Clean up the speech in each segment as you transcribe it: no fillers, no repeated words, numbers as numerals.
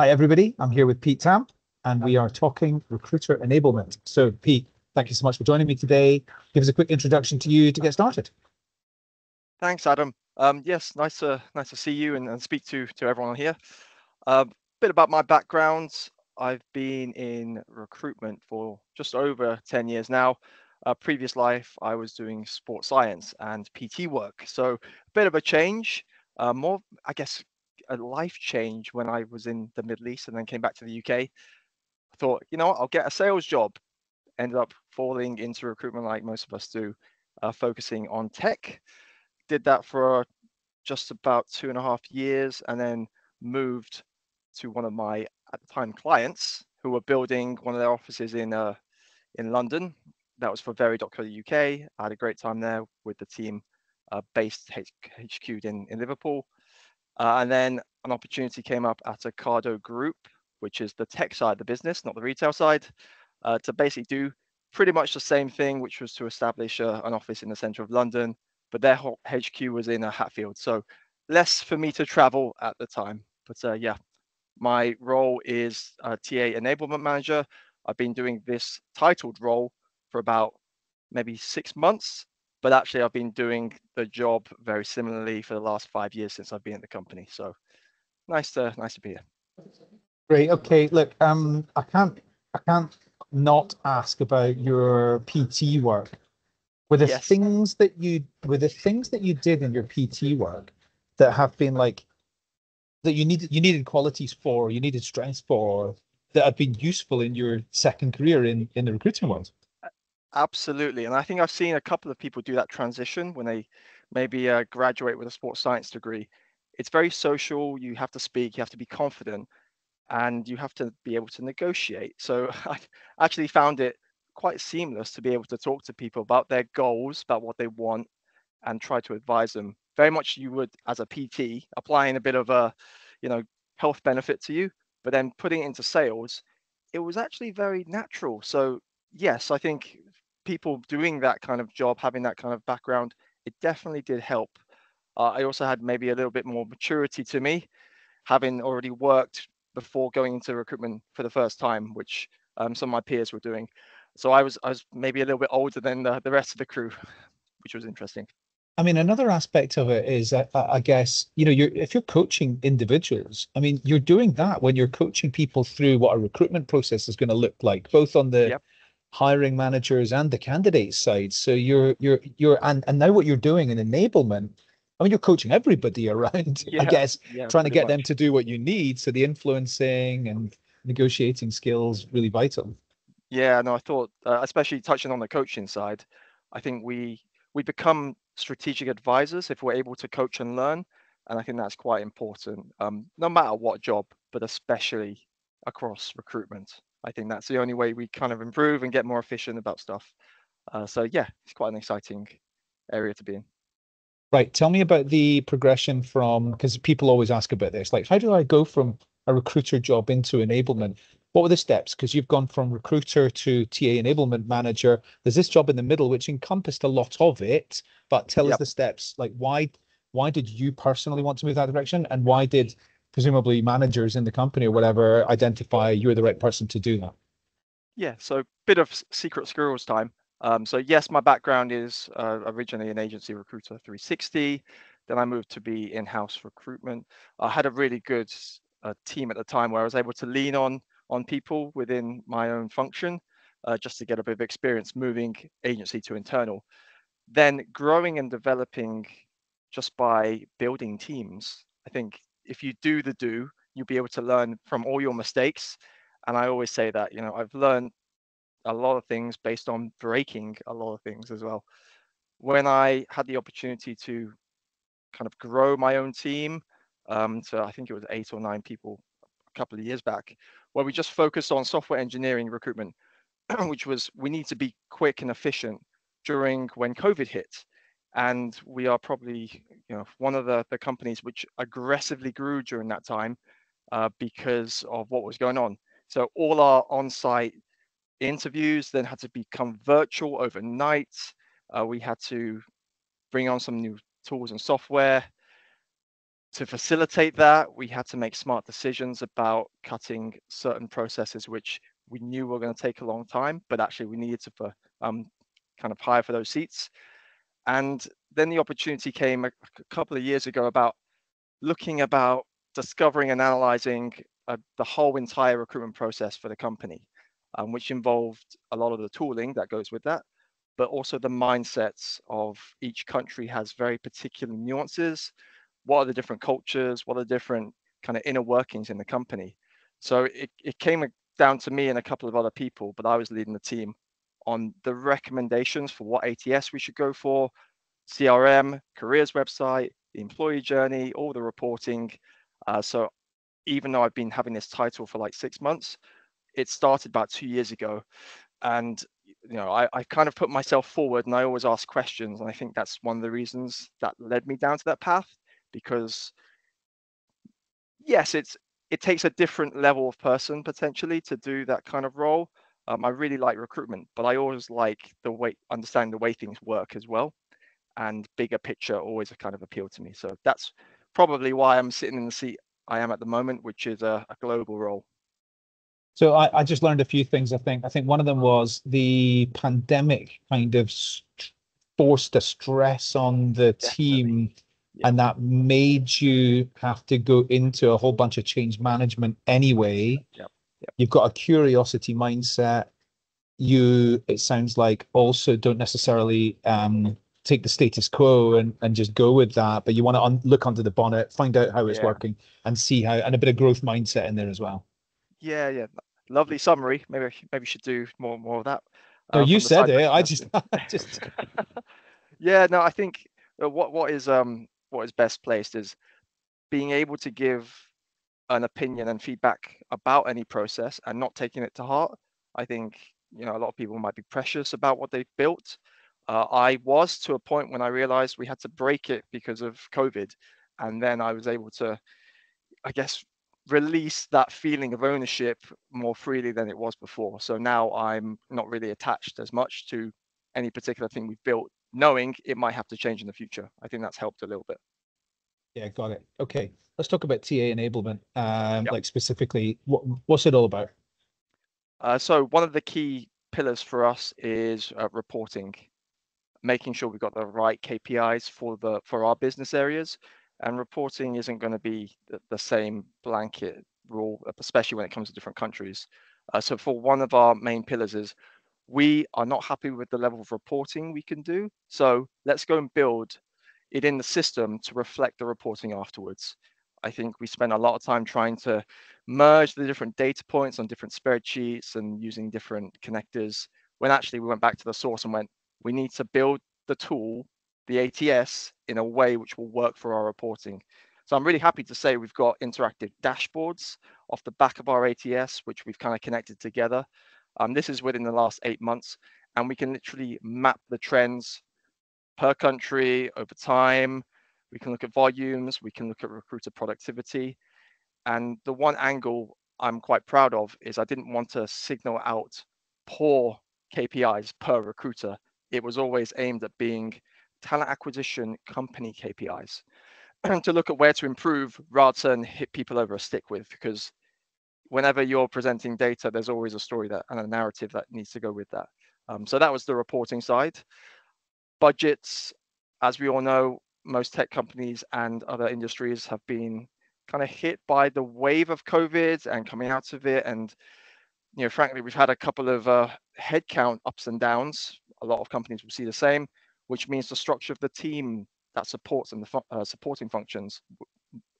Hi, everybody. I'm here with Pete Tam, and we are talking recruiter enablement. So, Pete, thank you so much for joining me today. Give us a quick introduction to you to get started. Thanks, Adam. Yes, nice to see you and speak to everyone here. A bit about my background. I've been in recruitment for just over 10 years now. Previous life, I was doing sports science and PT work. So a bit of a change, more, I guess, a life change when I was in the Middle East and then came back to the UK. I thought, what, I'll get a sales job. Ended up falling into recruitment like most of us do, focusing on tech. Did that for just about 2.5 years, and then moved to one of my at the time clients who were building one of their offices in London. That was for Very.co.uk. I had a great time there with the team based HQ'd in Liverpool. And then an opportunity came up at Ocado Group, which is the tech side of the business, not the retail side, to basically do pretty much the same thing, which was to establish an office in the center of London, but their whole HQ was in Hatfield. So less for me to travel at the time. But yeah, my role is TA Enablement Manager. I've been doing this titled role for about maybe 6 months, but actually I've been doing the job very similarly for the last 5 years since I've been at the company. So nice to be here. Great. Okay. Look, I can't not ask about your PT work. Yes. Were the things that you did in your PT work that have been like that you needed qualities for, you needed strengths for, that have been useful in your second career in the recruiting world? Absolutely. And I think I've seen a couple of people do that transition when they maybe graduate with a sports science degree. It's very social. You have to speak, you have to be confident, and you have to be able to negotiate. So I actually found it quite seamless to be able to talk to people about their goals, about what they want, and try to advise them. Very much you would as a PT, applying a bit of a, you know, health benefit to you, but then putting it into sales, it was actually very natural. So yes, I think people doing that kind of job, having that kind of background, it definitely did help. I also had maybe a little bit more maturity to me, having already worked before going into recruitment for the first time, which some of my peers were doing. So I was maybe a little bit older than the rest of the crew, which was interesting. I mean, another aspect of it is, I guess, if you're coaching individuals, I mean, you're doing that when you're coaching people through what a recruitment process is going to look like, both on the Yep. hiring managers and the candidate side. So and now what you're doing in enablement, I mean, you're coaching everybody around, I Yeah. guess, Yeah. trying to Pretty get them much. to do what you need. So the influencing and negotiating skills really vital. Yeah. No, I thought, especially touching on the coaching side, I think we become strategic advisors if we're able to coach and learn, and I think that's quite important, no matter what job, but especially across recruitment. I think that's the only way we kind of improve and get more efficient about stuff. So yeah, it's quite an exciting area to be in. Right. Tell me about the progression from, because people always ask about this, like, how do I go from a recruiter job into enablement? What were the steps? Because you've gone from recruiter to TA enablement manager. There's this job in the middle, which encompassed a lot of it, but tell us Yep. the steps. Like, why did you personally want to move that direction? And why did presumably managers in the company or whatever identify you're the right person to do that? Yeah, so bit of secret squirrels time. So yes, my background is originally an agency recruiter 360. Then I moved to be in-house recruitment. I had a really good team at the time where I was able to lean on people within my own function, just to get a bit of experience moving agency to internal. Then growing and developing just by building teams. I think if you do the do, you'll be able to learn from all your mistakes. And I always say that, I've learned a lot of things based on breaking a lot of things as well. When I had the opportunity to kind of grow my own team, so I think it was 8 or 9 people a couple of years back, where we just focused on software engineering recruitment, which was we need to be quick and efficient during when COVID hit. And we are probably, one of the companies which aggressively grew during that time because of what was going on. So all our on-site interviews then had to become virtual overnight. We had to bring on some new tools and software. To facilitate that, we had to make smart decisions about cutting certain processes which we knew were going to take a long time, but actually we needed to kind of hire for those seats. And then the opportunity came a couple of years ago about looking about discovering and analyzing the whole entire recruitment process for the company, which involved a lot of the tooling that goes with that, but also the mindsets of each country has very particular nuances. What are the different cultures? What are the different kind of inner workings in the company? So it came down to me and a couple of other people, but I was leading the team on the recommendations for what ATS we should go for, CRM, careers website, the employee journey, all the reporting. So even though I've been having this title for like 6 months, it started about 2 years ago. And I kind of put myself forward and I always ask questions. And I think that's one of the reasons that led me down to that path, because yes, it takes a different level of person potentially to do that kind of role. I really like recruitment, but I always like understanding the way things work as well. And bigger picture always kind of appealed to me. So that's probably why I'm sitting in the seat I am at the moment, which is a global role. So I just learned a few things. I think one of them was the pandemic kind of forced a stress on the Definitely. team, Yeah. and that made you have to go into a whole bunch of change management anyway. Yep. Yep. You've got a curiosity mindset. You, it sounds like, also don't necessarily take the status quo and just go with that, but you want to look under the bonnet, find out how it's Yeah. working, and see how, and a bit of growth mindset in there as well. Yeah. Yeah. Lovely summary. Maybe should do more of that No, you from the said side it. I just, question. just Yeah. No, I think what is best placed is being able to give an opinion and feedback about any process and not taking it to heart. I think a lot of people might be precious about what they've built. I was, to a point when I realized we had to break it because of COVID, and then I was able to, I guess, release that feeling of ownership more freely than it was before. So now I'm not really attached as much to any particular thing we've built, knowing it might have to change in the future. I think that's helped a little bit. yeah, got it. Okay, let's talk about TA enablement. Yep. Like specifically, what's it all about? So one of the key pillars for us is reporting, making sure we've got the right KPIs for our business areas, and reporting isn't going to be the same blanket rule, especially when it comes to different countries. So for one of our main pillars is we are not happy with the level of reporting we can do. So let's go and build it in the system to reflect the reporting afterwards. I think we spend a lot of time trying to merge the different data points on different spreadsheets and using different connectors, when actually we went back to the source and went, we need to build the tool, the ATS, in a way which will work for our reporting. So I'm really happy to say we've got interactive dashboards off the back of our ATS, which we've kind of connected together. This is within the last 8 months, and we can literally map the trends per country over time. We can look at volumes, we can look at recruiter productivity. And the one angle I'm quite proud of is I didn't want to signal out poor KPIs per recruiter. It was always aimed at being talent acquisition company KPIs to look at where to improve rather than hit people over a stick with, because whenever you're presenting data, there's always a story that and a narrative that needs to go with that. So that was the reporting side. Budgets, as we all know, most tech companies and other industries have been kind of hit by the wave of COVID and coming out of it. And frankly, we've had a couple of headcount ups and downs. A lot of companies will see the same, which means the structure of the team that supports and the supporting functions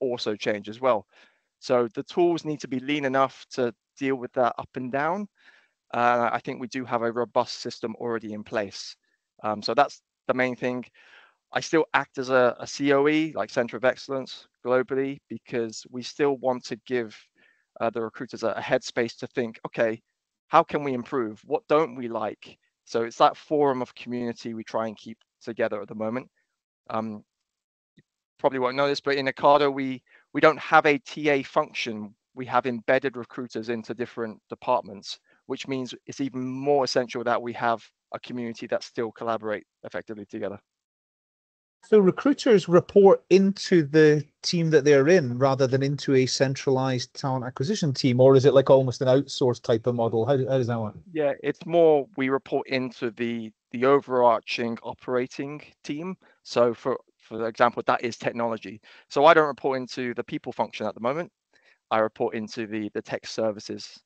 also change as well. So the tools need to be lean enough to deal with that up and down. I think we do have a robust system already in place. So that's the main thing. I still act as a COE, like Center of Excellence globally, because we still want to give the recruiters a headspace to think, okay, how can we improve? What don't we like? So it's that forum of community we try and keep together at the moment. Probably won't know this, but in Ocado, we don't have a TA function. We have embedded recruiters into different departments, which means it's even more essential that we have a community that still collaborate effectively together. So recruiters report into the team that they're in rather than into a centralized talent acquisition team, or is it like almost an outsourced type of model? How does that work? Yeah, it's more we report into the overarching operating team. So for example, that is technology. So I don't report into the people function at the moment. I report into the tech services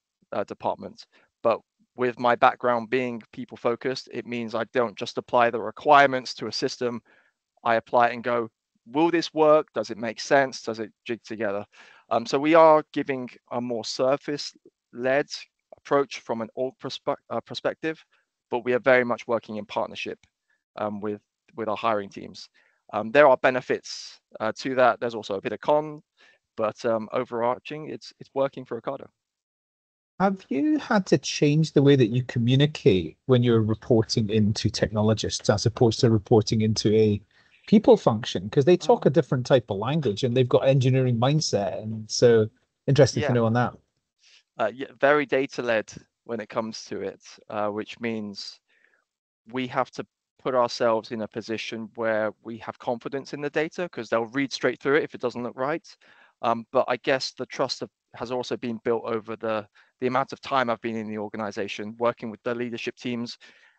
department. But with my background being people focused, it means I don't just apply the requirements to a system. I apply it and go, will this work? Does it make sense? Does it jig together? So we are giving a more surface-led approach from an org perspective, but we are very much working in partnership with our hiring teams. There are benefits to that. There's also a bit of con, but overarching, it's working for Ocado. Have you had to change the way that you communicate when you're reporting into technologists as opposed to reporting into a people function? Because they talk a different type of language and they've got engineering mindset. And so interested to Yeah, know on that. yeah, very data-led when it comes to it, which means we have to put ourselves in a position where we have confidence in the data because they'll read straight through it if it doesn't look right. But I guess the has also been built over the amount of time I've been in the organization, working with the leadership teams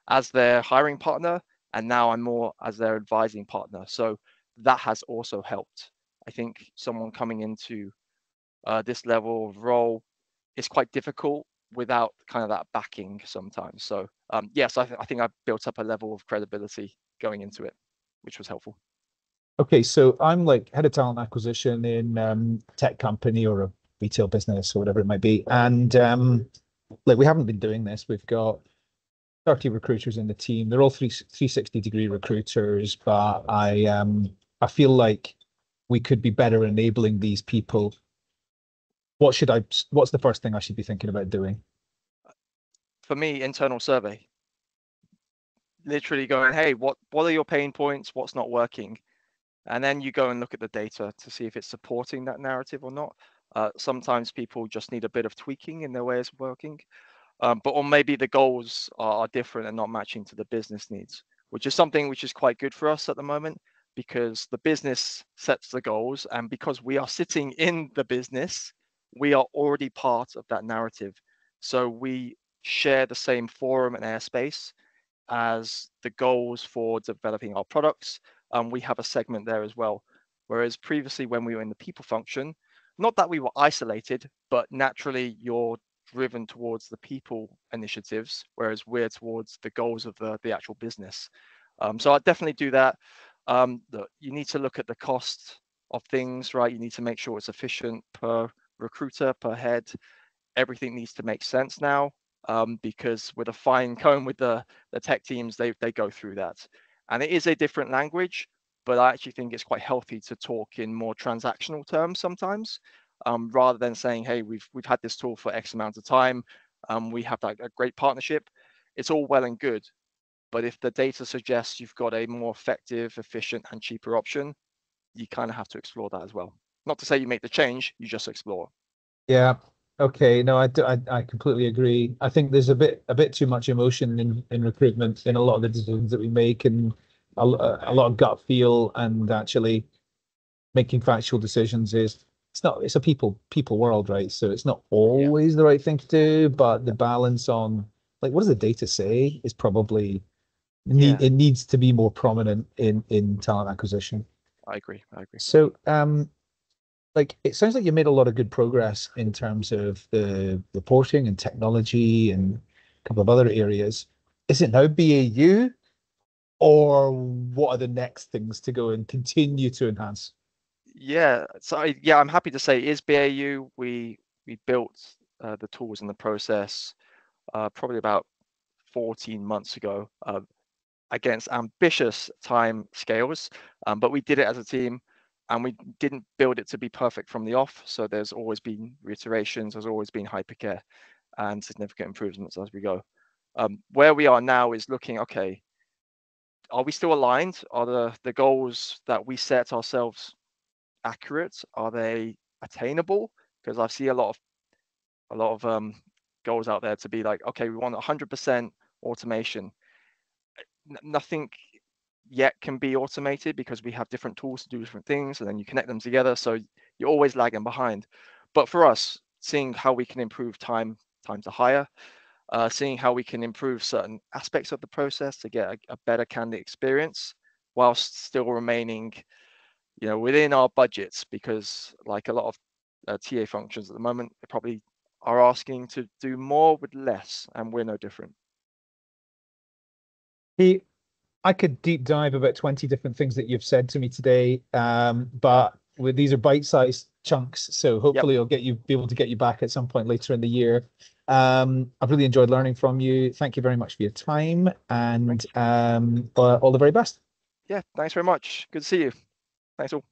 as their hiring partner, and now I'm more as their advising partner. So that has also helped. I think someone coming into this level of role is quite difficult without kind of that backing sometimes. So yes, I think I've built up a level of credibility going into it, which was helpful. Okay, so I'm like head of talent acquisition in tech company or a retail business or whatever it might be. And like we haven't been doing this. We've got 30 recruiters in the team. They're all 360-degree recruiters, but I feel like we could be better enabling these people. What's the first thing I should be thinking about doing? For me, internal survey, literally going, hey, what are your pain points? What's not working? And then you go and look at the data to see if it's supporting that narrative or not. Sometimes people just need a bit of tweaking in their ways of working. Or maybe the goals are different and not matching to the business needs, which is something which is quite good for us at the moment because the business sets the goals, and because we are sitting in the business, we are already part of that narrative. So we share the same forum and airspace as the goals for developing our products. We have a segment there as well. Whereas previously, when we were in the people function, not that we were isolated, but naturally you're driven towards the people initiatives, whereas we're towards the goals of the actual business. So I definitely do that. You need to look at the cost of things, right? You need to make sure it's efficient per recruiter, per head. Everything needs to make sense now, because with a fine comb with the tech teams, they go through that. And it is a different language, but I actually think it's quite healthy to talk in more transactional terms sometimes, rather than saying, hey, we've had this tool for X amount of time, we have like a great partnership. It's all well and good, but if the data suggests you've got a more effective, efficient, and cheaper option, you kind of have to explore that as well. Not to say you make the change, you just explore. Yeah. Okay. No, I completely agree. I think there's a bit too much emotion in recruitment in a lot of the decisions that we make, and a lot of gut feel, and actually making factual decisions is it's a people world, right? So it's not Yeah, always the right thing to do, but the balance on like what does the data say is probably yeah, it needs to be more prominent in talent acquisition. I agree. I agree. So like it sounds like you made a lot of good progress in terms of the reporting and technology and a couple of other areas. Is it now BAU, or what are the next things to go and continue to enhance? Yeah, so yeah, I'm happy to say it is BAU. We built the tools and the process probably about 14 months ago, against ambitious time scales, but we did it as a team, and we didn't build it to be perfect from the off. So there's always been reiterations, there's always been hypercare and significant improvements as we go. Where we are now is looking, okay, are we still aligned? Are the goals that we set ourselves accurate? Are they attainable? Because I see a lot of goals out there to be like, okay, we want 100% automation. Nothing. yet can be automated because we have different tools to do different things, and then you connect them together. So you're always lagging behind. But for us, seeing how we can improve time to hire, seeing how we can improve certain aspects of the process to get a better candidate experience whilst still remaining, within our budgets, because like a lot of TA functions at the moment, they probably are asking to do more with less, and we're no different. Hey, I could deep dive about 20 different things that you've said to me today, but these are bite-sized chunks, so Yep. hopefully I'll be able to get you back at some point later in the year. I've really enjoyed learning from you. Thank you very much for your time, and all the very best. Yeah, thanks very much. Good to see you. Thanks all.